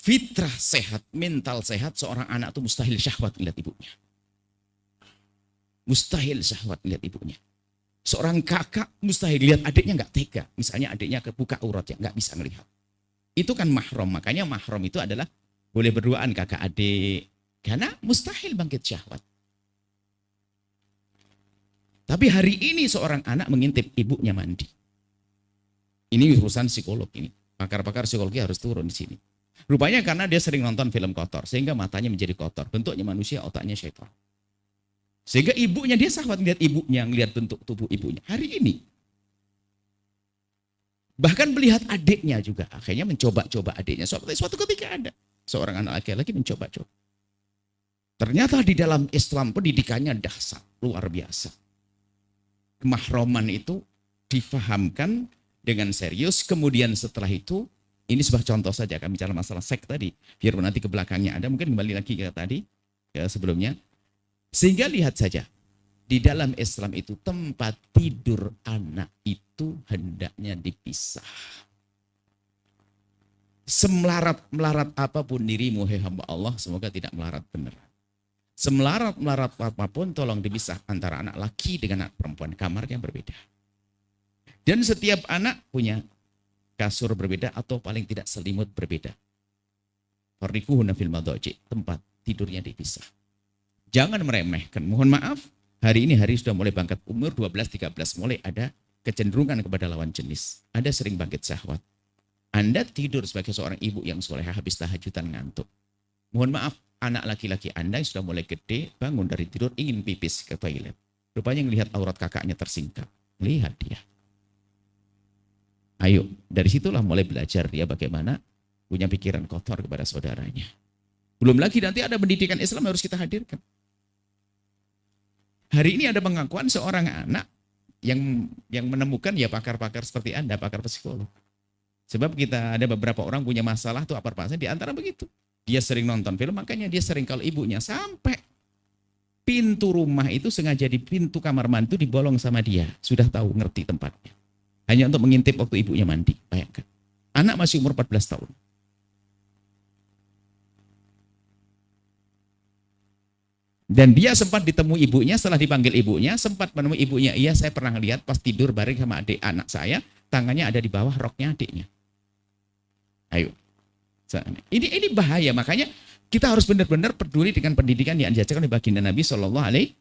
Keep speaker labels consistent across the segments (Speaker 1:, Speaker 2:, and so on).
Speaker 1: fitrah sehat, mental sehat, seorang anak itu mustahil syahwat melihat ibunya. Mustahil syahwat melihat ibunya. Seorang kakak mustahil lihat adiknya nggak tega. Misalnya adiknya kebuka auratnya, nggak bisa melihat. Itu kan mahram. Makanya mahram itu adalah boleh berduaan kakak adik. Karena mustahil bangkit syahwat. Tapi hari ini seorang anak mengintip ibunya mandi. Ini urusan psikolog ini. Pakar-pakar psikologi harus turun di sini. Rupanya karena dia sering nonton film kotor. Sehingga matanya menjadi kotor. Bentuknya manusia, otaknya syaitan. Sehingga ibunya, dia syahwat melihat ibunya, melihat bentuk tubuh ibunya. Hari ini. Bahkan melihat adiknya juga. Akhirnya mencoba-coba adiknya. Suatu ketika ada seorang anak laki-laki mencoba-coba. Ternyata di dalam Islam pendidikannya dahsyat, luar biasa. Kemahroman itu difahamkan dengan serius. Kemudian setelah itu, ini sebuah contoh saja kami bicara masalah seks tadi. Biar nanti ke belakangnya ada, mungkin kembali lagi ke tadi, ke sebelumnya. Sehingga lihat saja, di dalam Islam itu tempat tidur anak itu hendaknya dipisah. Semelarat-melarat apapun dirimu, hai hamba Allah, semoga tidak melarat benar. Semelarat-melarat apapun, tolong dipisah antara anak laki dengan anak perempuan. Kamarnya berbeda. Dan setiap anak punya kasur berbeda atau paling tidak selimut berbeda. Farriquhunna fil madhaji, tempat tidurnya dipisah. Jangan meremehkan. Mohon maaf, hari ini hari sudah mulai bangkit umur 12-13, mulai ada kecenderungan kepada lawan jenis. Ada sering bangkit syahwat. Anda tidur sebagai seorang ibu yang solehah habis tahajudan ngantuk. Mohon maaf, anak laki-laki Anda yang sudah mulai gede, bangun dari tidur ingin pipis ke toilet. Rupanya melihat aurat kakaknya tersingkap. Lihat dia. Ayo, dari situlah mulai belajar dia bagaimana punya pikiran kotor kepada saudaranya. Belum lagi nanti ada pendidikan Islam harus kita hadirkan. Hari ini ada pengakuan seorang anak yang menemukan ya pakar-pakar seperti Anda, pakar psikolog. Sebab kita ada beberapa orang punya masalah tuh apa-apa di antara begitu. Dia sering nonton film, makanya dia sering kalau ibunya sampai pintu rumah itu sengaja di pintu kamar mandi dibolong sama dia. Sudah tahu, ngerti tempatnya. Hanya untuk mengintip waktu ibunya mandi. Bayangkan. Anak masih umur 14 tahun. Dan dia sempat ditemui ibunya, setelah dipanggil ibunya, sempat menemui ibunya. Iya, saya pernah lihat pas tidur bareng sama adik anak saya, tangannya ada di bawah roknya adiknya. Ayo. Ini bahaya, makanya kita harus benar-benar peduli dengan pendidikan yang diajarkan oleh baginda Nabi Shallallahu Alaihi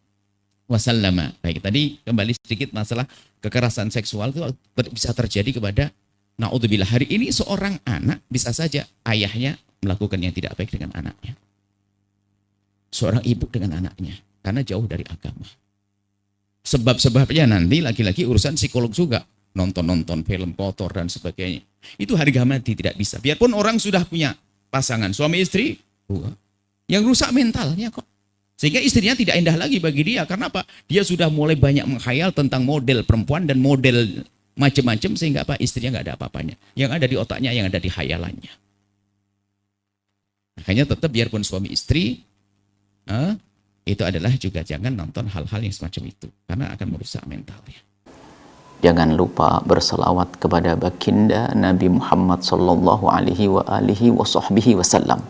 Speaker 1: Wasallam. Baik, tadi kembali sedikit masalah kekerasan seksual itu bisa terjadi kepada naudzubillah. Hari ini seorang anak bisa saja ayahnya melakukan yang tidak baik dengan anaknya. Seorang ibu dengan anaknya, karena jauh dari agama. Sebab-sebabnya nanti lagi-lagi urusan psikolog juga. Nonton-nonton film kotor dan sebagainya. Itu harga mati tidak bisa. Biarpun orang sudah punya pasangan, suami istri, yang rusak mentalnya kok. Sehingga istrinya tidak indah lagi bagi dia. Karena apa? Dia sudah mulai banyak menghayal tentang model perempuan dan model macam-macam. Sehingga apa? Istrinya nggak ada apa-apanya. Yang ada di otaknya, yang ada di hayalannya. Makanya tetap biarpun suami istri, itu adalah juga jangan nonton hal-hal yang semacam itu. Karena akan merusak mentalnya.
Speaker 2: Jangan lupa berselawat kepada baginda Nabi Muhammad sallallahu alaihi wa alihi wa sahbihi wasallam.